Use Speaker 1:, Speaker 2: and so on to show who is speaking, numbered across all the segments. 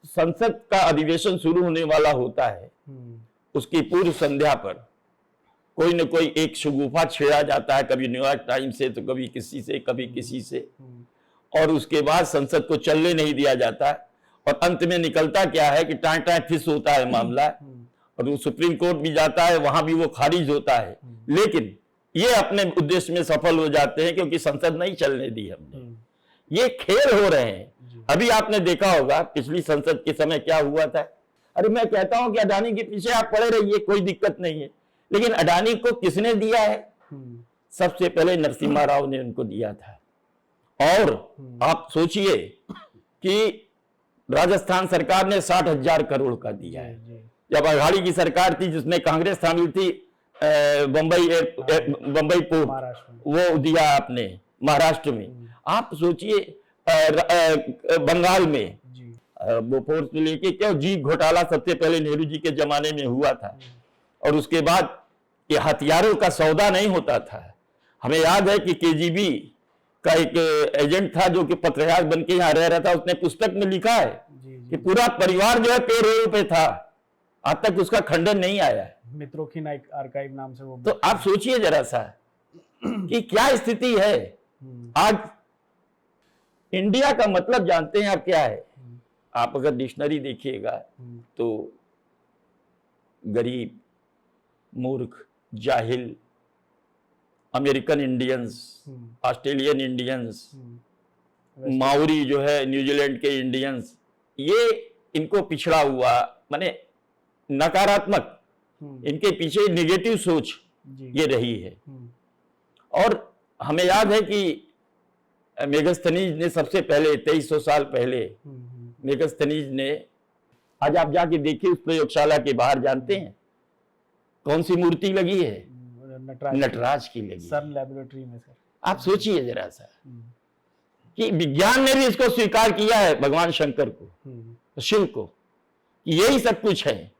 Speaker 1: संसद का अधिवेशन शुरू होने वाला होता है, उसकी पूर्व संध्या पर कोई न कोई एक शगुफा छेड़ा जाता है, कभी न्यूयॉर्क टाइम्स से तो कभी किसी से, कभी किसी से, और उसके बाद संसद को चलने नहीं दिया जाता। और अंत में निकलता क्या है कि टाइम टाइम फिस होता है मामला, और वो सुप्रीम कोर्ट भी जाता है, वहां भी वो खारिज होता है। लेकिन ये अपने उद्देश्य में सफल हो जाते हैं क्योंकि संसद नहीं चलने दी हमने। ये खेल हो रहे हैं। अभी आपने देखा होगा पिछली संसद के समय क्या हुआ था। अरे मैं कहता हूं कि अडानी के पीछे आप पड़े रहिए, कोई दिक्कत नहीं है, लेकिन अडानी को किसने दिया है? सबसे पहले नरसिम्हा राव ने उनको दिया था। और आप सोचिए कि राजस्थान सरकार ने 60,000 करोड़ का दिया है। जब अघाड़ी की सरकार थी जिसमें कांग्रेस शामिल थी, बंबई पोर्ट वो दिया आपने महाराष्ट्र में। आप सोचिए बंगाल में वो फोर्स लेके क्या जीप घोटाला सबसे पहले नेहरू जी के जमाने में हुआ था, और उसके बाद ये हथियारों का सौदा नहीं होता था। हमें याद है कि केजीबी का एक एजेंट था जो कि पत्रकार बन के यहाँ रह रहा था, उसने पुस्तक में लिखा है कि पूरा परिवार जो है पेरोल पे था, आज तक उसका खंडन नहीं आया।
Speaker 2: मित्रों की आर्काइव नाम से वो।
Speaker 1: तो आप सोचिए जरा सा कि क्या स्थिति है आज। इंडिया का मतलब जानते हैं आप क्या है? आप अगर डिक्शनरी देखिएगा तो गरीब, मूर्ख, जाहिल, American Indians, Australian Indians, Maori जो है न्यूजीलैंड के इंडियंस, ये इनको पिछड़ा हुआ माने नकारात्मक, इनके पीछे नेगेटिव सोच ये रही है। और हमें याद है कि मेगास्थनीज ने सबसे पहले 2300 साल पहले मेगास्थनीज ने, आज आप जाके देखिए उस प्रयोगशाला के बाहर, जानते हैं कौन सी मूर्ति लगी है? नटराज की लगी
Speaker 2: सर लेबोरेटरी में। सर
Speaker 1: आप सोचिए जरा सा कि विज्ञान ने भी इसको स्वीकार किया है, भगवान शंकर को, शिव को, यही सब कुछ है।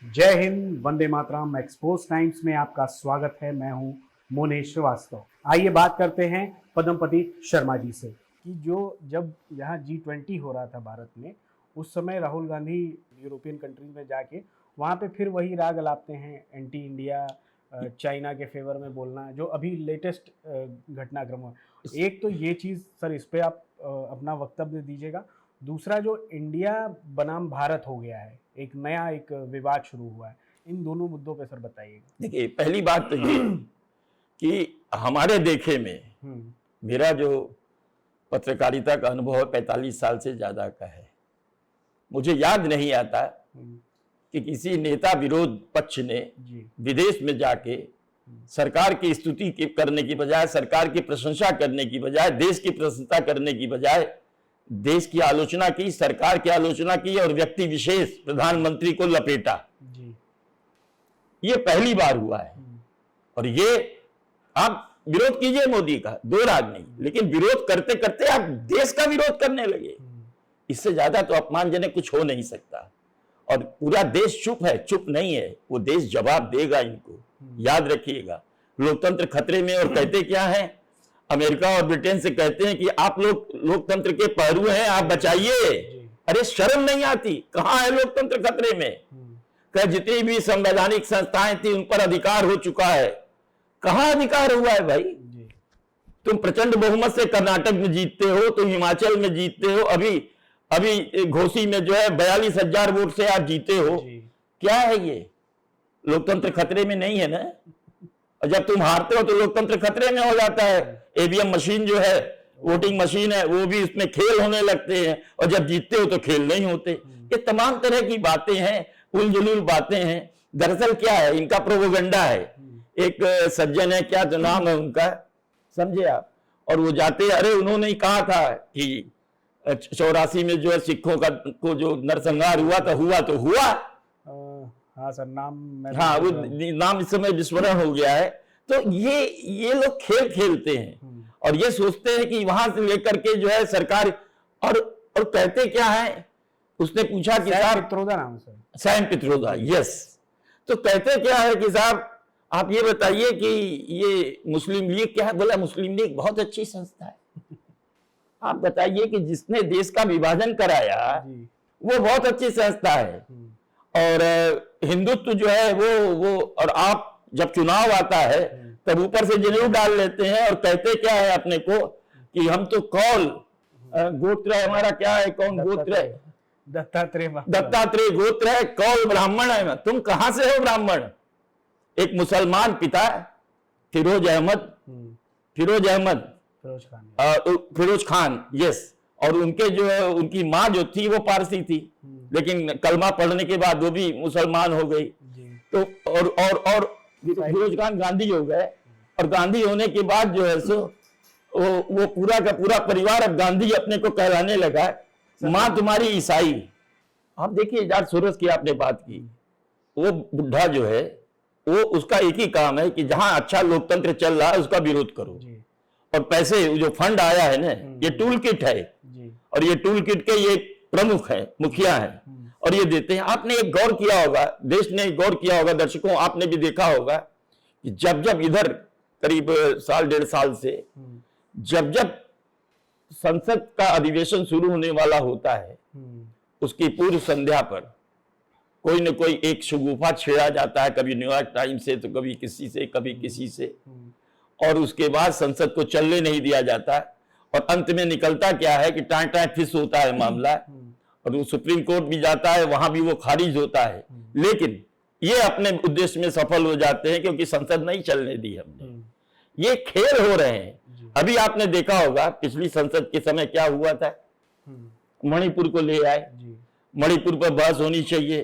Speaker 2: जय हिंद, वंदे मातरम। एक्सपोज टाइम्स में आपका स्वागत है। मैं हूं मोनेश श्रीवास्तव। आइए बात करते हैं पद्मपति शर्मा जी से कि जब यहाँ G20 हो रहा था भारत में, उस समय राहुल गांधी यूरोपियन कंट्रीज में जाके वहाँ पे फिर वही राग अलापते हैं, एंटी इंडिया, चाइना के फेवर में बोलना, जो अभी लेटेस्ट घटनाक्रम हुआ। एक तो ये चीज़ सर, इस पर आप अपना वक्तव्य दीजिएगा। दूसरा, जो इंडिया बनाम भारत हो गया है, एक नया एक विवाद शुरू हुआ है, इन दोनों मुद्दों पे सर बताइएगा।
Speaker 1: देखिए, पहली बात तो ये कि हमारे देखे में मेरा जो पत्रकारिता का अनुभव है 45 साल से ज्यादा का है, मुझे याद नहीं आता कि किसी नेता विरोध पक्ष ने विदेश में जाके सरकार की स्तुति करने की बजाय, सरकार की प्रशंसा करने की बजाय, देश की प्रशंसा करने की बजाय देश की आलोचना की, सरकार की आलोचना की और व्यक्ति विशेष प्रधानमंत्री को लपेटा। ये पहली बार हुआ है। और ये आप विरोध कीजिए मोदी का, दो राग नहीं, लेकिन विरोध करते करते आप देश का विरोध करने लगे, इससे ज्यादा तो अपमानजनक कुछ हो नहीं सकता। और पूरा देश चुप है, चुप नहीं है, वो देश जवाब देगा इनको, याद रखिएगा। लोकतंत्र खतरे में, और कहते क्या है, अमेरिका और ब्रिटेन से कहते हैं कि आप लोग लोकतंत्र के पहलू हैं, आप बचाइए। अरे शर्म नहीं आती? कहां है लोकतंत्र खतरे में? क्या जितनी भी संवैधानिक संस्थाएं थी उन पर अधिकार हो चुका है? कहां अधिकार हुआ है भाई? तुम प्रचंड बहुमत से कर्नाटक में जीतते हो, तुम हिमाचल में जीतते हो, अभी घोसी में जो है 42,000 वोट से आप जीते हो। क्या है ये? लोकतंत्र खतरे में नहीं है ना। और जब तुम हारते हो तो लोकतंत्र खतरे में हो जाता है। ईवीएम मशीन जो है, वोटिंग मशीन है, वो भी इसमें खेल होने लगते हैं, और जब जीतते हो तो खेल नहीं होते। ये तमाम तरह की बातें हैं, उलझुल बातें हैं। दरअसल क्या है, इनका प्रोपेगेंडा है। एक सज्जन है, क्या तो नाम है उनका, समझे आप, और वो जाते, अरे उन्होंने ही कहा था कि 84 में जो है सिखों को जो नरसंहार हुआ तो हुआ।
Speaker 2: हाँ सर, नाम
Speaker 1: हाँ, वो नाम इस समय विस्मरण हो गया है। तो ये लोग खेल खेलते हैं और ये सोचते हैं कि वहां से लेकर के जो है सरकार, और कहते क्या है उसने पूछा कि
Speaker 2: सैम
Speaker 1: साहब,
Speaker 2: पित्रोदा नाम से।
Speaker 1: Sam Pitroda, yes. तो कहते क्या है कि साहब आप ये बताइए कि ये मुस्लिम लीग क्या है? बोला मुस्लिम लीग बहुत अच्छी संस्था है। आप बताइए कि जिसने देश का विभाजन कराया
Speaker 2: जी।
Speaker 1: वो बहुत अच्छी संस्था है, और हिंदुत्व जो है वो और आप जब चुनाव आता है तब ऊपर से जनेऊ डाल लेते हैं और कहते क्या है अपने को कि हम तो कौल गोत्र है हमारा, क्या है, कौन गोत्र है? दत्तात्रेय गोत्र है, कौल ब्राह्मण है। तुम कहां से हो ब्राह्मण? एक मुसलमान पिता फिरोज अहमद, फिरोज खान, यस। और उनके जो उनकी माँ जो थी वो पारसी थी, लेकिन कलमा पढ़ने के बाद वो भी मुसलमान हो गई। तो और फिरोज खान गांधी हो गए, और गांधी होने के बाद जो है सो वो पूरा का पूरा परिवार अब गांधी अपने को कहलाने लगा। माँ तुम्हारी ईसाई। आप देखिए जॉर्ज सोरोस की आपने बात की, वो बुढ़ा जो है वो उसका एक ही काम है कि जहां अच्छा लोकतंत्र चल रहा है उसका विरोध करो, और पैसे जो फंड आया है ना, ये टूल किट है, और ये टूल किट के ये प्रमुख है, मुखिया है, और ये देते हैं। आपने एक गौर किया होगा, देश ने एक गौर किया होगा, दर्शकों आपने भी देखा होगा कि जब जब इधर करीब साल 1.5 साल से जब जब संसद का अधिवेशन शुरू होने वाला होता है, उसकी पूर्व संध्या पर कोई न कोई एक शगुफा छेड़ा जाता है, कभी न्यूयॉर्क टाइम्स से, तो कभी किसी से, कभी किसी से, और उसके बाद संसद को चलने नहीं दिया जाता, और अंत में निकलता क्या है कि टाइम फिस होता है मामला, और वो सुप्रीम कोर्ट भी जाता है, वहां भी वो खारिज होता है। लेकिन ये अपने उद्देश्य में सफल हो जाते हैं क्योंकि संसद नहीं चलने दी हमने। ये खेल हो रहे हैं। अभी आपने देखा होगा पिछली संसद के समय क्या हुआ था, मणिपुर को ले आए, मणिपुर पर बहस होनी चाहिए।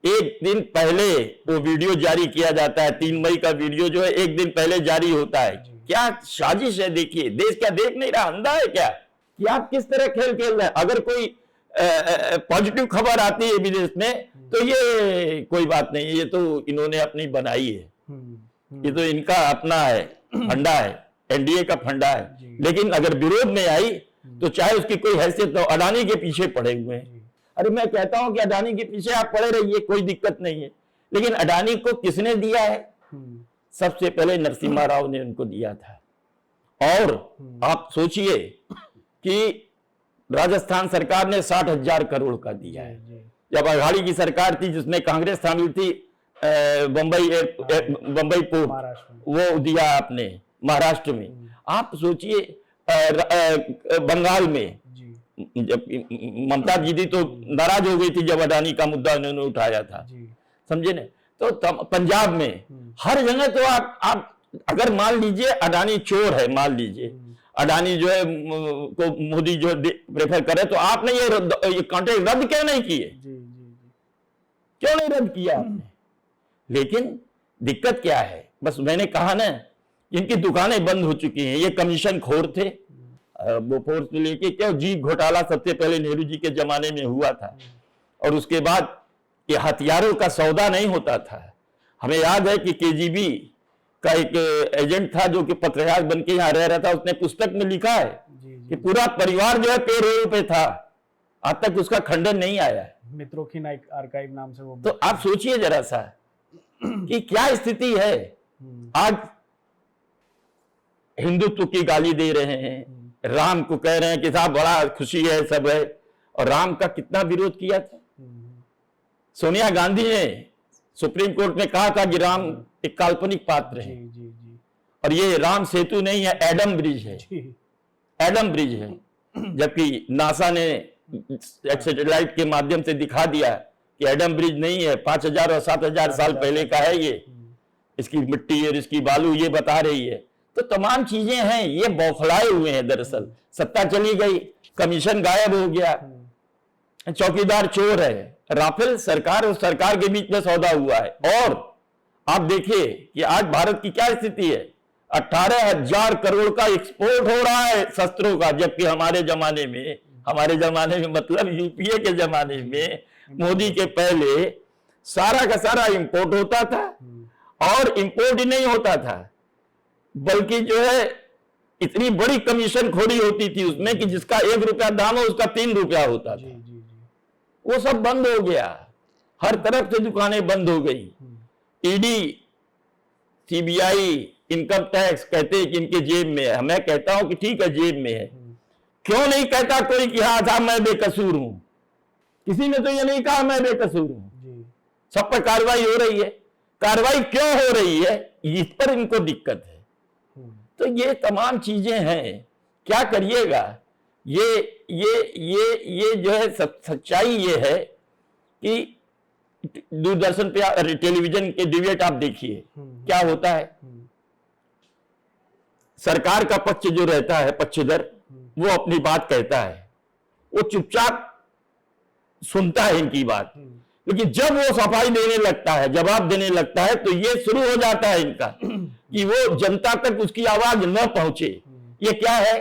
Speaker 1: एक दिन पहले वो वीडियो जारी किया जाता है, 3 मई का वीडियो जो है एक दिन पहले जारी होता है। क्या साजिश है? देखिए देश क्या देख नहीं रहा, अंधा है क्या कि आप किस तरह खेल खेल रहे हैं? अगर कोई पॉजिटिव खबर आती है विदेश में तो ये कोई बात नहीं, ये तो इन्होंने अपनी बनाई है, ये तो इनका अपना है, फंडा है, एनडीए का फंडा है। लेकिन अगर विरोध में आई तो चाहे उसकी कोई हैसियत हो, अडानी के पीछे पड़े हुए हैं। अरे मैं कहता हूं कि अडानी के पीछे आप पड़े रहिए, कोई दिक्कत नहीं है, लेकिन अडानी को किसने दिया है? सबसे पहले नरसिम्हा राव ने उनको दिया था। और आप सोचिए कि राजस्थान सरकार ने 60,000 करोड़ का दिया है। जब अघाड़ी की सरकार थी जिसमें कांग्रेस शामिल थी, बंबई पोर्ट वो दिया आपने महाराष्ट्र में। आप सोचिए बंगाल में जब ममता दीदी तो नाराज हो गई थी जब अडानी का मुद्दा उन्होंने उठाया था, समझे ना? तो पंजाब में हर जगह तो आप अगर मान लीजिए अडानी चोर है, मान लीजिए अडानी जो है को मोदी जो प्रेफर करे, तो आपने ये कॉन्ट्रैक्ट रद्द क्यों नहीं किए? क्यों नहीं रद्द किया आपने? लेकिन दिक्कत क्या है? बस मैंने कहा ना, इनकी दुकानें बंद हो चुकी हैं। ये कमीशन खोर थे, बोफोर्स से लेके क्या जीप घोटाला सबसे पहले नेहरू जी के जमाने में हुआ था, और उसके बाद ये हथियारों का सौदा नहीं होता था। हमें याद है कि केजीबी का एक एजेंट था जो कि पत्रकार बन के यहाँ रह रहा था, उसने पुस्तक में लिखा है कि पूरा परिवार जो है पेरोल पे था, आज तक उसका खंडन नहीं आया है।
Speaker 2: मित्रों नाइक आर्काइव नाम से वो।
Speaker 1: तो आप सोचिए जरा सा कि क्या स्थिति है। आज हिंदुत्व की गाली दे रहे हैं, राम को कह रहे हैं कि साहब बड़ा खुशी है, सब है, और राम का कितना विरोध किया था। सोनिया गांधी ने सुप्रीम कोर्ट में कहा था कि राम एक काल्पनिक पात्र है, और ये राम सेतु नहीं है, एडम ब्रिज है, एडम ब्रिज है। जबकि नासा ने सैटेलाइट के माध्यम से दिखा दिया कि एडम ब्रिज नहीं है, 5,000 और 7,000 साल पहले का है ये, इसकी मिट्टी और इसकी बालू ये बता रही है। तो तमाम चीजें हैं, ये बौखलाए हुए हैं। दरअसल सत्ता चली गई, कमीशन गायब हो गया, चौकीदार चोर है, राफेल सरकार और सरकार के बीच में सौदा हुआ है। और आप देखिए कि आज भारत की क्या स्थिति है, 18,000 करोड़ का एक्सपोर्ट हो रहा है शस्त्रों का, जबकि हमारे जमाने में मतलब यूपीए के जमाने में, मोदी के पहले सारा का सारा इंपोर्ट होता था, और इंपोर्ट ही नहीं होता था बल्कि जो है इतनी बड़ी कमीशन खोरी होती थी उसमें कि जिसका 1 रुपया दाम हो उसका 3 रुपया होता था। वो सब बंद हो गया, हर तरफ से दुकानें बंद हो गई। ईडी, सीबीआई, इनकम टैक्स कहते हैं कि इनके जेब में है। मैं कहता हूं कि ठीक है जेब में है, क्यों नहीं कहता कोई कि हाँ साहब मैं बेकसूर हूं? किसी ने तो ये नहीं कहा मैं बेकसूर हूं। सब पर कार्रवाई हो रही है, कार्रवाई क्यों हो रही है इस पर इनको दिक्कत है। तो ये तमाम चीजें हैं, क्या करिएगा। ये जो है सच्चाई ये है कि दूरदर्शन पे टेलीविजन के डिबेट आप देखिए क्या होता है। सरकार का पक्ष जो रहता है, पक्षधर, वो अपनी बात कहता है, वो चुपचाप सुनता है इनकी बात, लेकिन जब वो सफाई देने लगता है, जवाब देने लगता है, तो ये शुरू हो जाता है इनका कि वो जनता तक उसकी आवाज न पहुंचे। ये क्या है?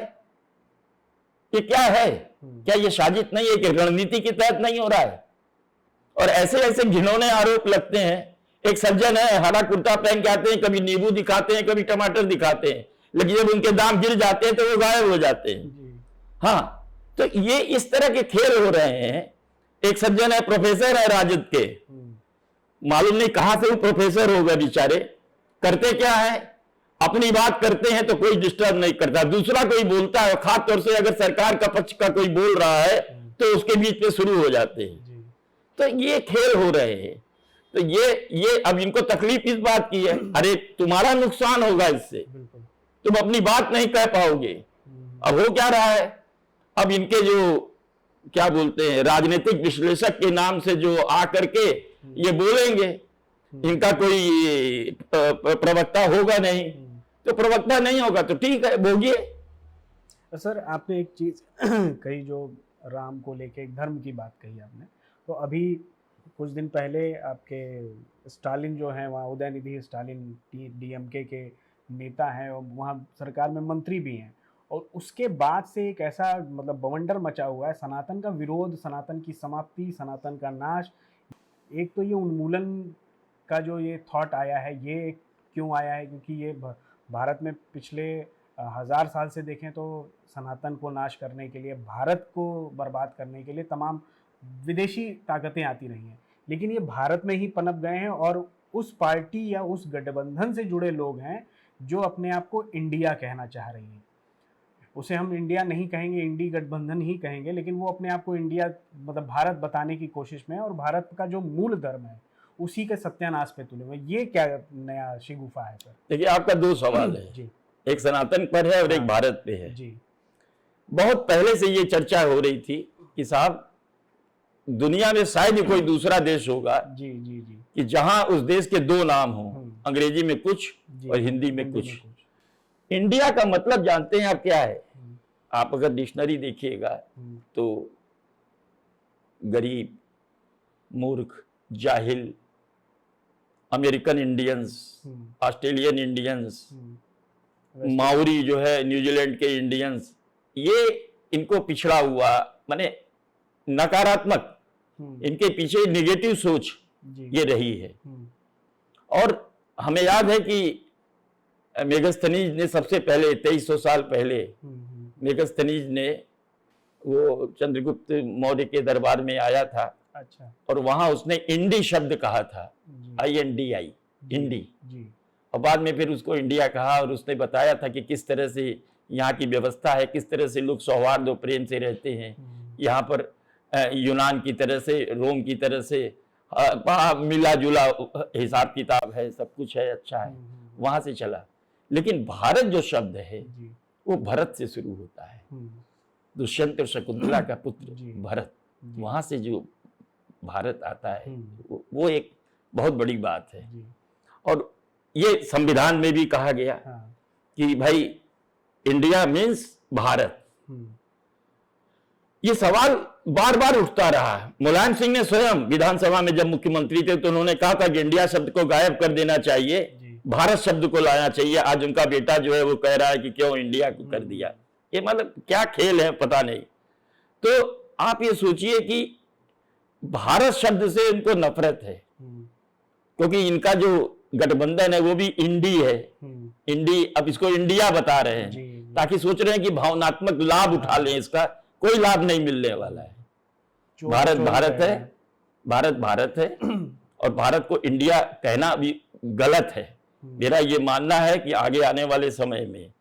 Speaker 1: ये क्या है? क्या ये साजिश नहीं है कि रणनीति के तहत नहीं हो रहा है? और ऐसे ऐसे घिनौने आरोप लगते हैं। एक सज्जन है, हरा कुर्ता पहन के आते हैं, कभी नींबू दिखाते हैं, कभी टमाटर दिखाते हैं, लेकिन जब उनके दाम गिर जाते हैं तो वो गायब हो जाते हैं। हाँ, तो ये इस तरह के खेल हो रहे हैं। एक सज्जन है, प्रोफेसर है राजद के, मालूम नहीं कहां से वो प्रोफेसर हो गए बेचारे। करते क्या है, अपनी बात करते हैं तो कोई डिस्टर्ब नहीं करता, दूसरा कोई बोलता है, खास तौर से अगर सरकार का पक्ष का कोई बोल रहा है तो उसके बीच में शुरू हो जाते हैं। तो ये खेल हो रहे हैं। तो ये अब इनको तकलीफ इस बात की है, अरे तुम्हारा नुकसान होगा इससे, तुम अपनी बात नहीं कह पाओगे। अब हो क्या रहा है, अब इनके जो क्या बोलते हैं राजनीतिक विश्लेषक के नाम से जो आ करके ये बोलेंगे, इनका कोई प्रवक्ता होगा नहीं, तो प्रवक्ता नहीं होगा तो ठीक है, भोगिए।
Speaker 2: सर आपने एक चीज कही, जो राम को लेके एक धर्म की बात कही आपने, तो अभी कुछ दिन पहले आपके स्टालिन जो हैं वहाँ, उदयनिधि स्टालिन डीएमके के नेता हैं और वहाँ सरकार में मंत्री भी हैं, और उसके बाद से एक ऐसा मतलब बवंडर मचा हुआ है, सनातन का विरोध, सनातन की समाप्ति, सनातन का नाश। एक तो ये उन्मूलन का जो ये थॉट आया है, ये क्यों आया है? क्योंकि ये भारत में पिछले 1000 साल से देखें तो सनातन को नाश करने के लिए, भारत को बर्बाद करने के लिए तमाम विदेशी ताकतें आती रही हैं, लेकिन ये भारत में ही पनप गए हैं। और उस पार्टी या उस गठबंधन से जुड़े लोग हैं जो अपने आप को इंडिया कहना चाह रही हैं। उसे हम इंडिया नहीं कहेंगे, इंडी गठबंधन ही कहेंगे, लेकिन वो अपने आप को इंडिया मतलब भारत बताने की कोशिश में है, और भारत का जो मूल धर्म है उसी के सत्यानाश पे तुले हुए। ये क्या नया शिगुफा है सर?
Speaker 1: देखिए, आपका दो सवाल है जी, एक सनातन पर है और एक भारत पे है जी। बहुत पहले से ये चर्चा हो रही थी कि साहब दुनिया में शायद कोई दूसरा देश होगा जी जी जी कि जहां उस देश के दो नाम हों, अंग्रेजी में कुछ और हिंदी में कुछ। इंडिया का मतलब जानते हैं आप क्या है? आप अगर डिक्शनरी देखिएगा तो गरीब, मूर्ख, जाहिल, American Indians, Australian Indians, Maori जो है न्यूजीलैंड के इंडियंस, ये इनको पिछड़ा हुआ माने नकारात्मक, इनके पीछे नेगेटिव सोच ये रही है। और हमें याद है कि मेगस्थनीज ने सबसे पहले 2300 साल पहले मेगस्थनीज ने वो चंद्रगुप्त मौर्य के दरबार में आया था। अच्छा। और वहां उसने इंडी शब्द कहा था, INDI, इंडी, और बाद में फिर उसको इंडिया कहा, और उसने बताया था कि किस तरह से यहाँ की व्यवस्था है, किस तरह से लोग सौहार्द और प्रेम से रहते हैं। यहाँ पर यूनान की तरह से, रोम की तरह से मिला जुला हिसाब किताब है, सब कुछ है, अच्छा है, वहां से चला। लेकिन भारत जो शब्द है वो भरत से शुरू होता है, दुष्यंत और शकुंतला का पुत्र भरत, वहां से जो भारत आता है वो एक बहुत बड़ी बात है। और ये संविधान में भी कहा गया कि भाई इंडिया मीन्स भारत। ये सवाल बार बार उठता रहा है। मुलायम सिंह ने स्वयं विधानसभा में जब मुख्यमंत्री थे तो उन्होंने कहा था कि इंडिया शब्द को गायब कर देना चाहिए, भारत शब्द को लाना चाहिए। आज उनका बेटा जो है वो कह रहा है कि क्यों इंडिया को कर दिया। ये मतलब क्या खेल है पता नहीं। तो आप ये सोचिए कि भारत शब्द से इनको नफरत है, क्योंकि इनका जो गठबंधन है वो भी इंडी है, इंडी, अब इसको इंडिया बता रहे हैं ताकि सोच रहे हैं कि भावनात्मक लाभ उठा लें, इसका कोई लाभ नहीं मिलने वाला है। भारत
Speaker 2: चोर
Speaker 1: भारत
Speaker 2: रहे
Speaker 1: है,
Speaker 2: हैं।
Speaker 1: भारत भारत है और भारत को इंडिया कहना भी गलत है। मेरा ये मानना है कि आगे आने वाले समय में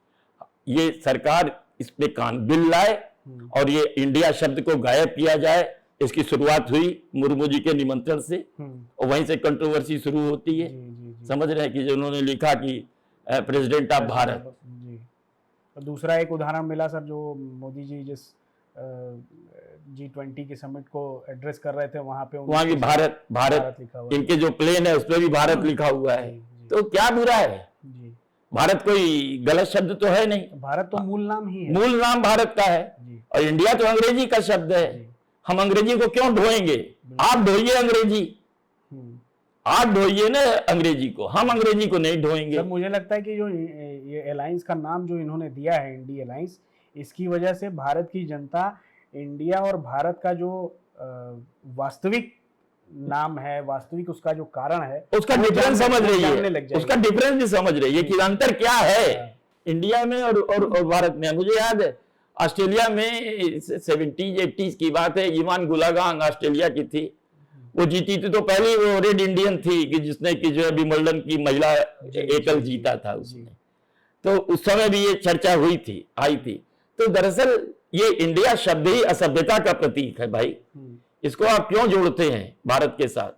Speaker 1: ये सरकार इस पे कानून लाए और ये इंडिया शब्द को गायब किया जाए। इसकी शुरुआत हुई मुर्मू जी के निमंत्रण से और वहीं से कंट्रोवर्सी शुरू होती है।
Speaker 2: जी जी जी
Speaker 1: समझ रहे हैं कि जो उन्होंने लिखा कि प्रेसिडेंट ऑफ भारत।
Speaker 2: जी। तो दूसरा एक उदाहरण मिला सर, जो मोदी जी जिस G20 के समिट को एड्रेस कर रहे थे वहां पे
Speaker 1: वहां भी भारत भारत
Speaker 2: लिखा हुआ है।
Speaker 1: इनके जो प्लेन है उस पर भी भारत लिखा हुआ है।
Speaker 2: जी, जी।
Speaker 1: तो क्या बुरा है?
Speaker 2: जी,
Speaker 1: भारत कोई गलत शब्द तो है नहीं,
Speaker 2: भारत तो मूल नाम ही है।
Speaker 1: मूल नाम भारत का है
Speaker 2: जी
Speaker 1: और इंडिया तो अंग्रेजी का शब्द है।
Speaker 2: जी।
Speaker 1: हम अंग्रेजी को क्यों ढोएंगे? आप ढोइए अंग्रेजी,
Speaker 2: हम्म।
Speaker 1: आप ढोइए ना अंग्रेजी को, हम अंग्रेजी को नहीं ढोएंगे।
Speaker 2: सर मुझे लगता है कि जो ये अलायंस का नाम जो इन्होंने दिया है, इंडी अलायंस, इसकी वजह से भारत की जनता इंडिया और भारत का जो वास्तविक नाम है, वास्तविक उसका जो कारण है,
Speaker 1: उसका
Speaker 2: वो
Speaker 1: डिफरेंस समझ रही
Speaker 2: जानने लग
Speaker 1: है,
Speaker 2: जाएगी।
Speaker 1: उसका डिफरेंस भी समझ रही है कि अंतर क्या है
Speaker 2: हाँ।
Speaker 1: इंडिया में और भारत में। मुझे याद है ऑस्ट्रेलिया में 70s 80s की बात है, ईवान गुलागांग ऑस्ट्रेलिया की थी, वो जीती थी तो पहली वो रेड इंडियन थी कि जिसने कि जो है विंबलडन की महिला एकल जीता था उसने। तो उस समय भी ये चर्चा हुई थी, आई थी। तो दरअसल ये इंडिया शब्द ही असभ्यता का प्रतीक है भाई। इसको आप क्यों जोड़ते हैं भारत के साथ?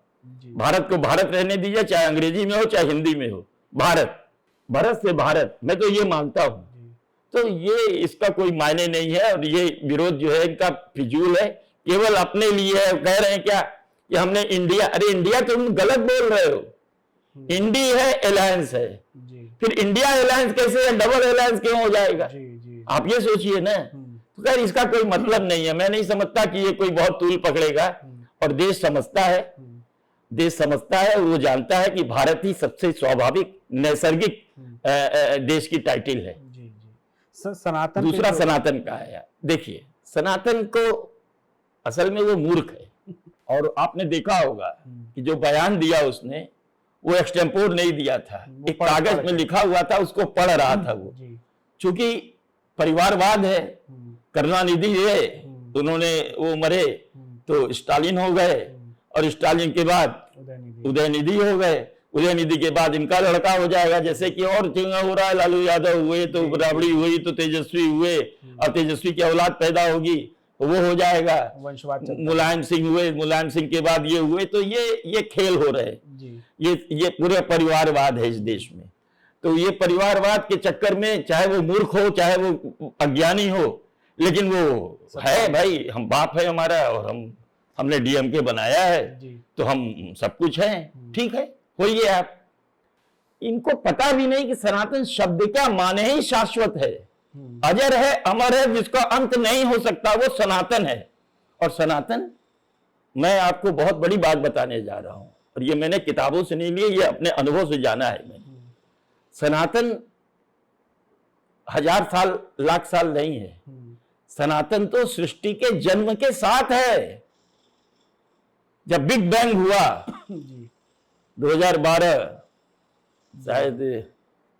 Speaker 2: जी।
Speaker 1: भारत को भारत रहने दीजिए, चाहे अंग्रेजी में हो चाहे हिंदी में हो। भारत, भारत से भारत, मैं तो ये मानता हूं। तो ये इसका कोई मायने नहीं है और ये विरोध जो है इनका फिजूल है, केवल अपने लिए है। कह रहे हैं क्या कि हमने इंडिया, अरे इंडिया तो तुम गलत बोल रहे हो। इंडी है, अलायंस है,
Speaker 2: जी
Speaker 1: फिर इंडिया अलायंस कैसे है? डबल अलायंस क्यों हो जाएगा?
Speaker 2: जी जी।
Speaker 1: आप ये सोचिए ना। तो खैर इसका कोई मतलब नहीं है। मैं नहीं समझता कि ये कोई बहुत तूल पकड़ेगा और देश समझता है, देश समझता है, वो जानता है कि भारत ही सबसे स्वाभाविक नैसर्गिक देश की टाइटल है।
Speaker 2: जी जी। सर सनातन पे
Speaker 1: दूसरा
Speaker 2: जो-
Speaker 1: सनातन का है। देखिए सनातन को असल में वो मूर्ख है और आपने देखा होगा कि जो बयान दिया उसने वो एक्सटेम्पोर नहीं दिया था,
Speaker 2: वो
Speaker 1: एक
Speaker 2: पढ़
Speaker 1: कागज में लिखा हुआ था, उसको पढ़ रहा था वो।
Speaker 2: जी।
Speaker 1: चूंकि परिवारवाद है, करुणानिधि है, उन्होंने वो मरे तो स्टालिन हो गए और स्टालिन के बाद
Speaker 2: उदयनिधि।
Speaker 1: उदयनिधि हो गए, उदयनिधि के बाद इनका लड़का हो जाएगा। जैसे कि और चुनाव हो रहा है, लालू यादव हुए तो राबड़ी हुई तो तेजस्वी हुए और तेजस्वी की औलाद पैदा होगी तो वो हो जाएगा।
Speaker 2: वंशवाद चलता है।
Speaker 1: मुलायम सिंह हुए, मुलायम सिंह के बाद ये हुए। तो ये खेल हो रहे हैं।
Speaker 2: जी
Speaker 1: ये पूरे परिवारवाद है इस देश में। तो ये परिवारवाद के चक्कर में चाहे वो मूर्ख हो चाहे वो अज्ञानी हो, लेकिन वो है भाई, हम बाप है हमारा और हमने डीएमके बनाया है
Speaker 2: जी।
Speaker 1: तो हम सब कुछ हैं। ठीक है, होइए आप। इनको पता भी नहीं कि सनातन शब्द का माने ही शाश्वत है, अजर है, अमर है, जिसका अंत नहीं हो सकता, वो सनातन है। और सनातन, मैं आपको बहुत बड़ी बात बताने जा रहा हूं और ये मैंने किताबों से नहीं लिए, ये अपने अनुभव से जाना है मैंने। सनातन 1000 साल लाख साल नहीं है। सनातन तो सृष्टि के जन्म के साथ है। जब बिग बैंग हुआ
Speaker 2: जी
Speaker 1: 2012, शायद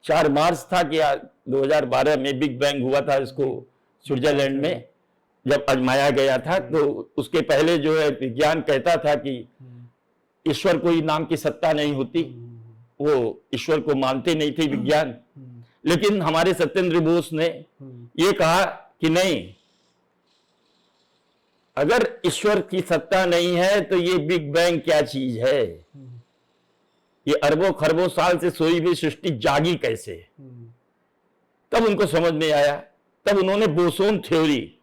Speaker 1: 4 मार्च था कि 2012 में बिग बैंग हुआ था, इसको स्विट्जरलैंड में जब आजमाया गया था। तो उसके पहले जो है विज्ञान कहता था कि ईश्वर कोई नाम की सत्ता नहीं होती, वो ईश्वर को मानते नहीं थे विज्ञान। लेकिन हमारे सत्येंद्र बोस ने ये कहा कि नहीं, अगर ईश्वर की सत्ता नहीं है तो ये बिग बैंग क्या चीज है, ये अरबों खरबों साल से सोई हुई सृष्टि जागी कैसे। तब उनको समझ में आया, तब उन्होंने बोसोन थ्योरी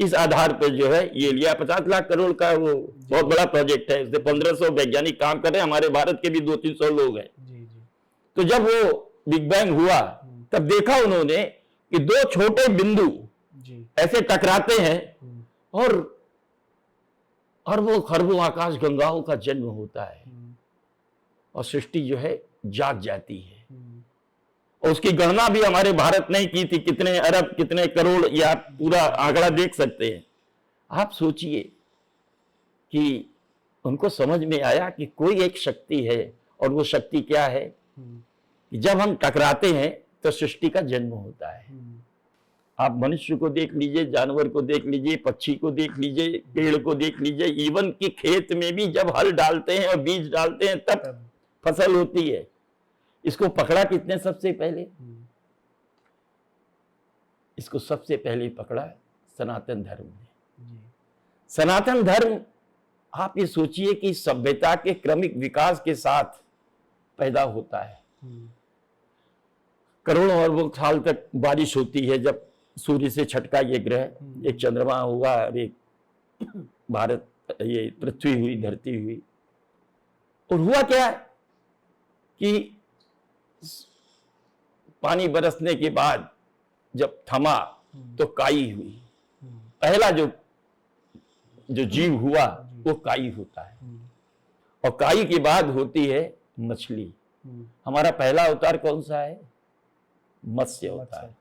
Speaker 1: इस आधार पर जो है ये लिया। 50 लाख करोड़ का वो बहुत बड़ा प्रोजेक्ट है, इससे 1500 वैज्ञानिक काम कर रहे हैं, हमारे भारत के भी 200-300 लोग हैं।
Speaker 2: जी जी।
Speaker 1: तो जब वो बिग बैंग हुआ तब देखा उन्होंने कि 2 छोटे बिंदु
Speaker 2: जी।
Speaker 1: ऐसे टकराते हैं और अरबों खरबों आकाश गंगाओं का जन्म होता है और सृष्टि जो है जाग जाती है। और उसकी गणना भी हमारे भारत ने की थी, कितने अरब कितने करोड़, या आप पूरा आंकड़ा देख सकते हैं। आप सोचिए कि उनको समझ में आया कि कोई एक शक्ति है और वो शक्ति क्या है कि जब हम टकराते हैं तो सृष्टि का जन्म होता है। आप मनुष्य को देख लीजिए, जानवर को देख लीजिए, पक्षी को देख लीजिए, पेड़ को देख लीजिए, इवन कि खेत में भी जब हल डालते हैं और बीज डालते हैं तब फसल होती है। इसको पकड़ा कितने सबसे पहले? इसको सबसे पहले पकड़ा सनातन धर्म ने। सनातन धर्म, आप ये सोचिए कि सभ्यता के क्रमिक विकास के साथ पैदा होता है। करोड़ों अरबों साल तक बारिश होती है, जब सूर्य से छटका ये ग्रह, एक चंद्रमा हुआ और एक भारत, ये पृथ्वी हुई, धरती हुई। और हुआ क्या कि पानी बरसने के बाद जब थमा तो काई हुई। पहला जो जीव हुआ वो काई होता है, और काई के बाद होती है मछली। हमारा पहला अवतार कौन सा है? मत्स्य अवतार।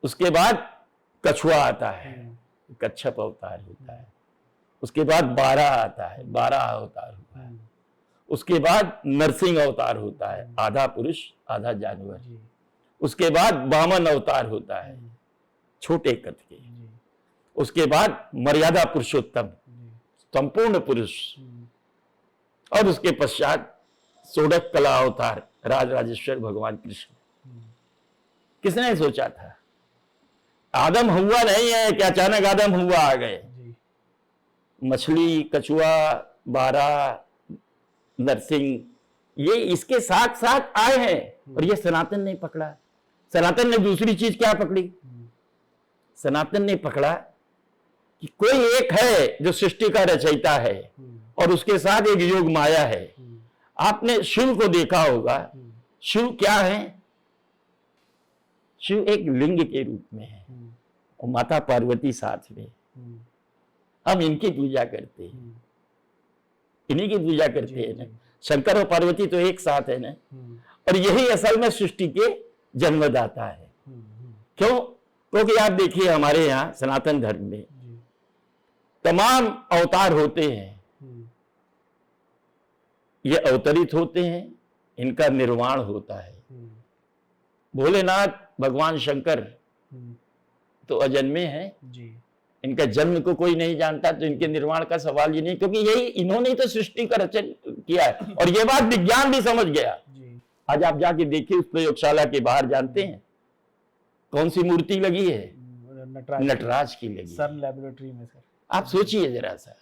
Speaker 1: उसके बाद कछुआ आता है, कच्छप अवतार होता है। उसके बाद बारह आता है, बारह अवतार होता है। उसके बाद नरसिंह अवतार होता है, आधा पुरुष आधा जानवर। उसके बाद वामन अवतार होता है, छोटे कद के। उसके बाद मर्यादा पुरुषोत्तम, संपूर्ण पुरुष। और उसके पश्चात सोडक कला अवतार, राज राजेश्वर भगवान कृष्ण। किसने सोचा था? आदम हुआ नहीं है कि अचानक आदम हुआ आ गए। मछली, कछुआ, बारह, नरसिंह, ये इसके साथ साथ आए हैं। और ये सनातन ने पकड़ा। सनातन ने दूसरी चीज क्या पकड़ी? सनातन ने पकड़ा कि कोई एक है जो सृष्टि का रचयिता है, और उसके साथ एक योग माया है। आपने शिव को देखा होगा। शिव क्या है? शिव एक लिंग के रूप में है, और माता पार्वती साथ में। हम इनकी पूजा करते हैं, इन्हीं की पूजा करते हैं ना। शंकर और पार्वती तो एक साथ है ना। और यही असल में सृष्टि के जन्मदाता है। क्यों? क्योंकि आप देखिए हमारे यहाँ सनातन धर्म में तमाम अवतार होते हैं। ये अवतरित होते हैं, इनका निर्वाण होता है। भोलेनाथ भगवान शंकर तो अजन्मे हैं, इनका जन्म को कोई नहीं जानता, तो इनके निर्वाण का सवाल ही नहीं, क्योंकि यही इन्होंने तो सृष्टि का रचन किया है। और ये बात विज्ञान भी समझ गया। आज आप जाके देखिए उस प्रयोगशाला के बाहर, जानते हैं कौन सी मूर्ति लगी है? नटराज की लगी,
Speaker 2: सन लैबोरेटरी में। सर
Speaker 1: आप सोचिए जरा सा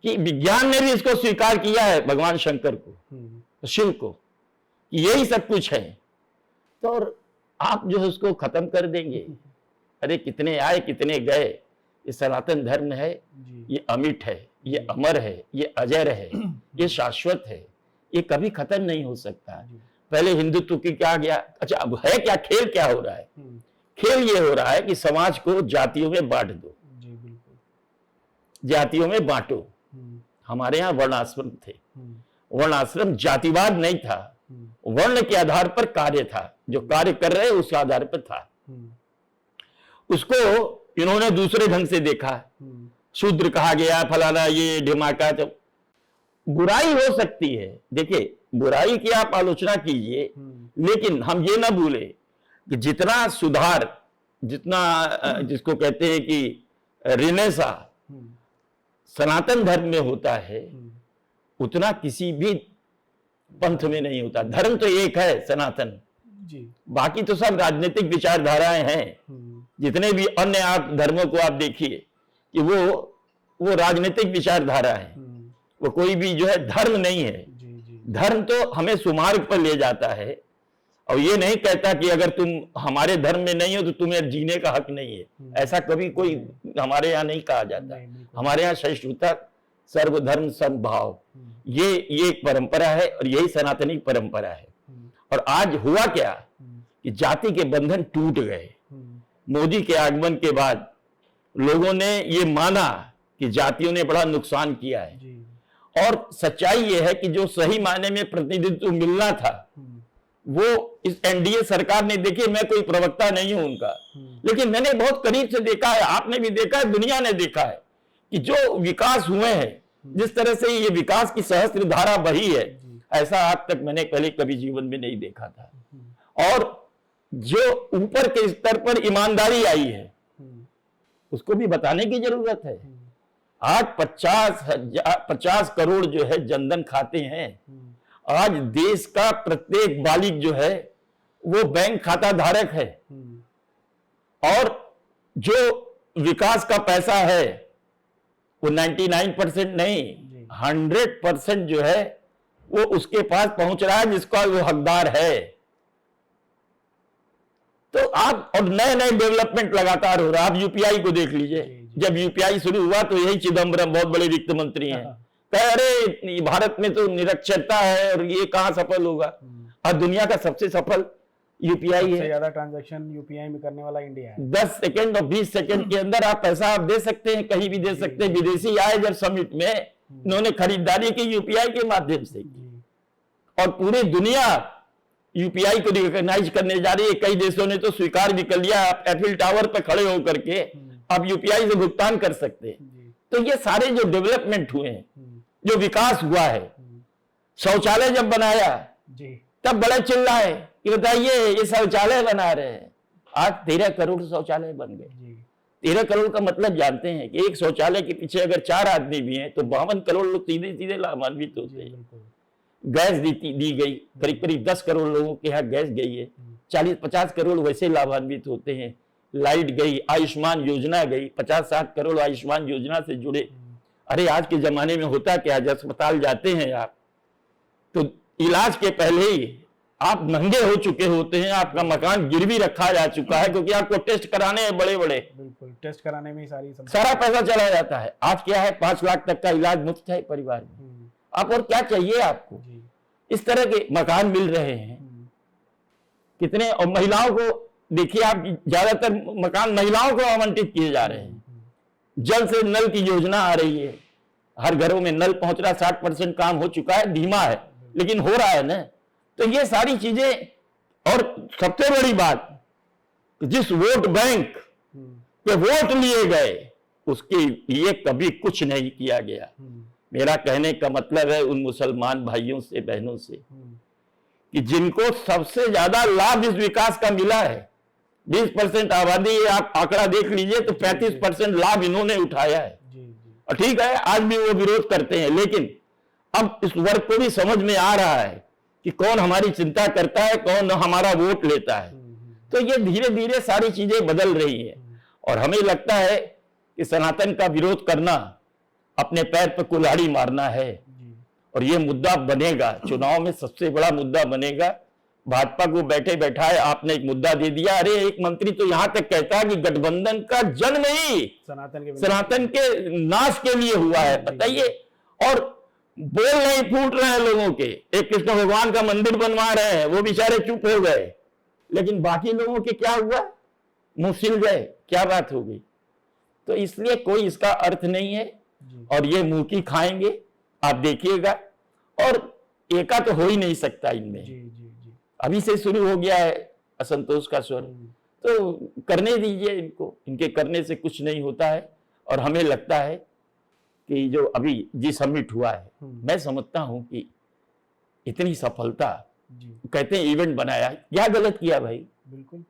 Speaker 1: कि विज्ञान ने भी इसको स्वीकार किया है, भगवान शंकर को, शिव को, यही सब कुछ है। तो और आप जो है उसको खत्म कर देंगे। अरे कितने आए कितने गए, ये सनातन धर्म है, ये अमिट है, ये अमर है, ये अजर है, ये शाश्वत है, ये कभी खत्म नहीं हो सकता। पहले हिंदुत्व की क्या गया? अच्छा, अब है क्या? खेल क्या हो रहा है? खेल ये हो रहा है कि समाज को जातियों में बांट दो, जातियों में बांटो। हमारे यहाँ वर्णाश्रम थे। वर्णाश्रम जातिवाद नहीं था, वर्ण के आधार पर कार्य था। जो कार्य कर रहे उसके आधार पर था। उसको इन्होंने दूसरे ढंग से देखा। शूद्र कहा गया, फलाना, ये ढिमाका। तो बुराई हो सकती है, देखिए बुराई की आप आलोचना कीजिए, लेकिन हम ये ना भूले कि जितना सुधार, जितना जिसको कहते हैं कि रिनेसा सनातन धर्म में होता है, उतना किसी भी पंथ में नहीं होता। धर्म तो एक है सनातन, बाकी तो सब राजनीतिक विचारधाराएं हैं। जितने भी अन्य आप धर्मों को आप देखिए कि वो राजनीतिक विचारधारा है, वो कोई भी जो है धर्म नहीं है। धर्म तो हमें सुमार्ग पर ले जाता है, और ये नहीं कहता कि अगर तुम हमारे धर्म में नहीं हो तो तुम्हें जीने का हक नहीं है। ऐसा कभी कोई हमारे यहाँ नहीं कहा जाता। हमारे यहाँ सहिष्णुता, सर्वधर्म समभाव, ये एक परंपरा है, और यही सनातनी परंपरा है। और आज हुआ क्या कि जाति के बंधन टूट गए। मोदी के आगमन के बाद लोगों ने ये माना कि जातियों ने बड़ा नुकसान किया है। और सच्चाई ये है कि जो सही मायने में प्रतिनिधित्व मिलना था वो इस एनडीए सरकार ने, देखिए मैं कोई प्रवक्ता नहीं हूं उनका, लेकिन मैंने बहुत करीब से देखा है, आपने भी देखा है, दुनिया ने देखा है कि जो विकास हुए हैं, जिस तरह से ये विकास की सहस्त्र धारा बही है, ऐसा आज तक मैंने पहले कभी जीवन में नहीं देखा था। और जो ऊपर के स्तर पर ईमानदारी आई है उसको भी बताने की जरूरत है। आज 50 करोड़ जो है जनधन खाते हैं। आज देश का प्रत्येक बालिग जो है वो बैंक खाता धारक है, और जो विकास का पैसा है वो 99% नहीं, 100% जो है वो उसके पास पहुंच रहा है जिसका वो हकदार है। तो आप, और नए नए डेवलपमेंट लगातार हो रहा है। आप यूपीआई को देख लीजिए, जब यूपीआई शुरू हुआ तो यही चिदम्बरम बहुत बड़े वित्त मंत्री हैं, कहे अरे भारत में तो निरक्षरता है और ये कहां सफल होगा। और दुनिया का सबसे सफल यूपीआई है।
Speaker 2: ज्यादा ट्रांजैक्शन यूपीआई में करने वाला इंडिया है।
Speaker 1: 10 सेकंड और 20 सेकंड के अंदर आप पैसा आप दे सकते हैं, कहीं भी दे सकते हैं। विदेशी आए जब समिट में, इन्होंने खरीदारी की यूपीआई के माध्यम से, और पूरी दुनिया यूपीआई को रिकॉग्नाइज करने जा रही है। कई देशों ने तो स्वीकार भी कर लिया, आप एफिल टावर पर खड़े होकर के आप यूपीआई से भुगतान कर सकते हैं। तो ये सारे जो डेवलपमेंट हुए हैं, जो विकास हुआ है, शौचालय जब बनाया तब बड़े चिल्लाए कि बताइए ये शौचालय बना रहे हैं। आज 13 करोड़ शौचालय बन गए। 13 करोड़ का मतलब जानते हैं कि एक शौचालय के पीछे अगर 4 आदमी भी हैं तो 52 करोड़ लोग सीधे सीधे लाभान्वित होते हैं। गैस दी गई, करीब करीब 10 करोड़ लोगों के यहाँ गैस गई है। 40-50 करोड़ वैसे लाभान्वित होते हैं। लाइट गई, आयुष्मान योजना गई, 50-60 करोड़ आयुष्मान योजना से जुड़े। अरे आज के जमाने में होता क्या, जब अस्पताल जाते हैं आप तो इलाज के पहले ही आप महंगे हो चुके होते हैं, आपका मकान गिरवी रखा जा चुका है, क्योंकि आपको टेस्ट कराने हैं बड़े बड़े,
Speaker 2: बिल्कुल टेस्ट कराने में
Speaker 1: सारा पैसा चला जाता है। आज क्या है, 5 लाख तक का इलाज मुफ्त है परिवार में। आप और क्या चाहिए आपको। इस तरह के मकान मिल रहे हैं कितने। और महिलाओं को देखिए आप, ज्यादातर मकान महिलाओं को आवंटित किए जा रहे हैं। जल से नल की योजना आ रही है, हर घरों में नल पहुंच रहा। 60% काम हो चुका है, धीमा है लेकिन हो रहा है ना। तो ये सारी चीजें, और सबसे बड़ी बात, जिस वोट बैंक पे वोट लिए गए उसके लिए कभी कुछ नहीं किया गया। मेरा कहने का मतलब है उन मुसलमान भाइयों से, बहनों से, कि जिनको सबसे ज्यादा लाभ इस विकास का मिला है। 20% आबादी, आप आंकड़ा देख लीजिए तो 35% लाभ इन्होंने उठाया है। और ठीक है, आज भी वो विरोध करते हैं, लेकिन अब इस वर्ग को भी समझ में आ रहा है कि कौन हमारी चिंता करता है, कौन हमारा वोट लेता है। तो ये धीरे धीरे सारी चीजें बदल रही है, और हमें लगता है कि सनातन का विरोध करना अपने पैर पर कुल्हाड़ी मारना है। और ये मुद्दा बनेगा, चुनाव में सबसे बड़ा मुद्दा बनेगा। भाजपा को बैठे बैठाए आपने एक मुद्दा दे दिया। अरे एक मंत्री तो यहां तक कहता है कि गठबंधन का जन्म ही सनातन के नाश के लिए हुआ है, बताइए। और बोल नहीं फूट रहे हैं लोगों के। एक कृष्ण भगवान का मंदिर बनवा रहे हैं, वो बेचारे चुप हो गए, लेकिन बाकी लोगों के क्या हुआ, मुंह सिल गए, क्या बात हो गई। तो इसलिए कोई इसका अर्थ नहीं है, और ये मुंह की खाएंगे, आप देखिएगा। और एका तो हो ही नहीं सकता इनमें। अभी से शुरू हो गया है असंतोष का स्वर, तो करने दीजिए इनको, इनके करने से कुछ नहीं होता है। और हमें लगता है कि जो अभी जी समिट हुआ है, मैं समझता हूं कि इतनी सफलता, कहते हैं इवेंट बनाया, क्या गलत किया भाई।
Speaker 2: बिल्कुल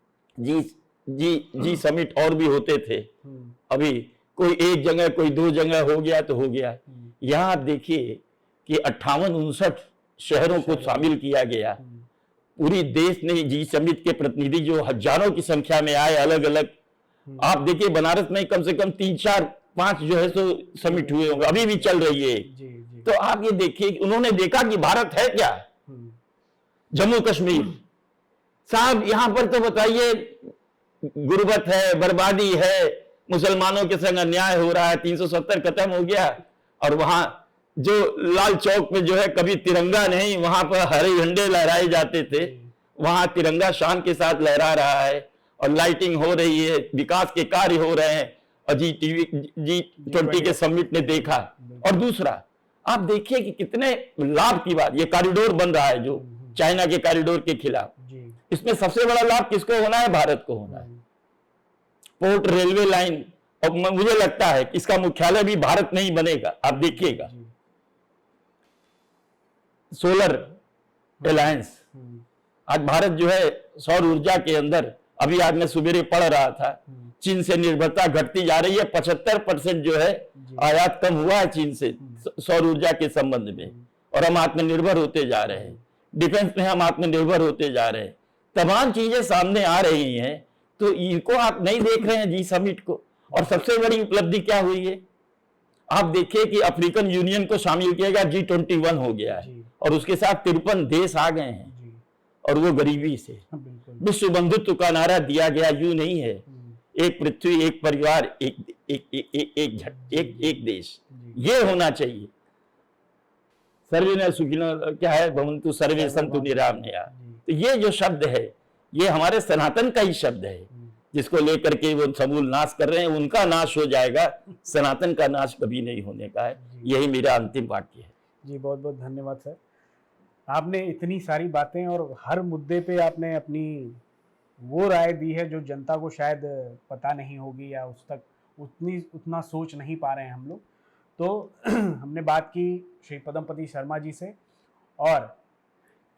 Speaker 1: जी समिट और भी होते थे। अभी कोई एक जगह, कोई 2 जगह हो गया तो हो गया। यहां आप देखिए कि 58-59 शहरों को शामिल किया गया। पूरी देश ने जी समिट के प्रतिनिधि जो हजारों की संख्या में आए, अलग अलग। आप देखिए बनारस में कम से कम 3-4-5 जो है सो समिट हुए होंगे, अभी भी चल रही है। तो आप ये देखिए, उन्होंने देखा कि भारत है क्या। जम्मू कश्मीर साहब, यहां पर तो बताइए गुर्बत है, बर्बादी है, मुसलमानों के संग अन्याय हो रहा है। 370 खत्म हो गया, और वहां जो लाल चौक पे जो है कभी तिरंगा नहीं, वहां पर हरे झंडे लहराए जाते थे, वहां तिरंगा शान के साथ लहरा रहा है, और लाइटिंग हो रही है, विकास के कार्य हो रहे हैं। और G20 के समिट ने देखा। और दूसरा आप देखिए कि कितने लाभ की बात, ये कॉरिडोर बन रहा है जो चाइना के कॉरिडोर के खिलाफ, इसमें सबसे बड़ा लाभ किसको होना है, भारत को होना है। पोर्ट, रेलवे लाइन, और मुझे लगता है कि इसका मुख्यालय भी भारत में ही बनेगा, आप देखिएगा। सोलर अलायंस, आज भारत जो है सौर ऊर्जा के अंदर, अभी आज मैं सवेरे पढ़ रहा था, चीन से निर्भरता घटती जा रही है। 75% जो है आयात कम हुआ है चीन से सौर ऊर्जा के संबंध में, और हम आत्मनिर्भर होते जा रहे हैं। डिफेंस में हम आत्मनिर्भर होते जा रहे हैं। तमाम चीजें सामने आ रही हैं, तो इनको आप नहीं देख रहे हैं जी समिट को। और सबसे बड़ी उपलब्धि क्या हुई है, आप देखिए कि अफ्रीकन यूनियन को शामिल किया गया, G21 हो गया है, और उसके साथ 53 देश आ गए हैं, और वो गरीबी से। विश्व बंधुत्व का नारा दिया गया, यूं नहीं है, एक पृथ्वी, एक परिवार, एक देश, ये होना चाहिए। सर्वे न सुखिनो क्या है, भवन्तु सर्वे सन्तु निरामया। तो ये जो शब्द है, ये हमारे सनातन का ही शब्द है, जिसको लेकर के वो समूल नाश कर रहे हैं। उनका नाश हो जाएगा, सनातन का नाश कभी नहीं होने का है। यही मेरा अंतिम वाक्य है
Speaker 2: जी। बहुत बहुत धन्यवाद सर, आपने इतनी सारी बातें और हर मुद्दे पे आपने अपनी वो राय दी है जो जनता को शायद पता नहीं होगी, या उस तक उतना सोच नहीं पा रहे हैं हम लोग। तो हमने बात की श्री पद्मपति शर्मा जी से, और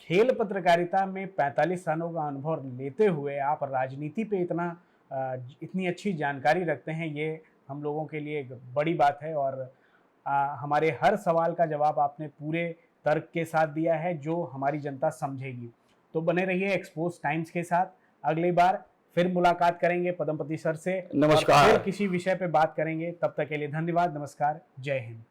Speaker 2: खेल पत्रकारिता में 45 सालों का अनुभव लेते हुए आप राजनीति पे इतनी अच्छी जानकारी रखते हैं, ये हम लोगों के लिए एक बड़ी बात है। और हमारे हर सवाल का जवाब आपने पूरे तर्क के साथ दिया है, जो हमारी जनता समझेगी। तो बने रहिए एक्सपोज टाइम्स के साथ। अगली बार फिर मुलाकात करेंगे पद्मपति सर से,
Speaker 1: नमस्कार।
Speaker 2: फिर किसी विषय पे बात करेंगे। तब तक के लिए धन्यवाद, नमस्कार, जय हिंद।